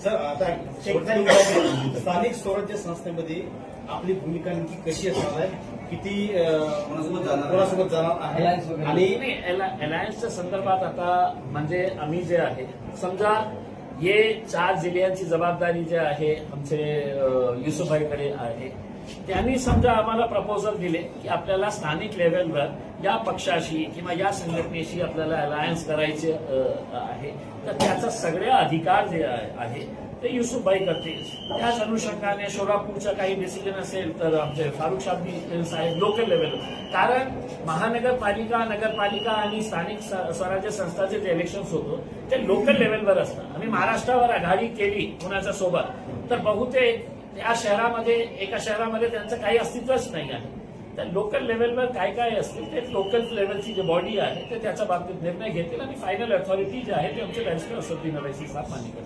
Sir आता स्थानिक स्वराज्य संस्थेमध्ये आपली भूमिका नेमकी कशी असणार आहे, किती कोणासोबत जाणार आहे आणि अलायन्सच्या संदर्भात आता म्हणजे आम्ही जे आहे समजा हे 4 जिल्ह्यांची जबाबदारी जे आहे आमचे युसुफभाईकडे आहे. त्यांनी समजा आम्हाला प्रपोजल दिले की आपल्याला स्थानिक लेव्हलवर या पक्षाशी किंवा या संघटनेशी आपल्याला अलायन्स करायचे आहे, तर त्याचा सगळे अधिकार जे आहे ते युसुफभाई करतील. त्याच अनुषंगाने शोलापूरचा काही डिसिजन असेल तर आमचे फारुख शाब्दी साहेब लोकल लेव्हल, कारण महानगरपालिका, नगरपालिका आणि स्थानिक स्वराज्य संस्थाचे जे इलेक्शन्स होतो ते लोकल लेव्हलवर असतात. आम्ही महाराष्ट्रावर आघाडी केली कोणाच्या सोबत तर बहुतेक त्या शहरामध्ये एका शहरामध्ये त्यांचं काही अस्तित्वच नाही आहे. तर लोकल लेव्हलवर काय काय असतील ते लोकल लेव्हलची जी बॉडी आहे ते त्याच्या बाबतीत निर्णय घेतील आणि फायनल अथॉरिटी जी आहे ते आमचे बॅरिस्टर असदुद्दीन अवैसी साहेब मान्य करतील.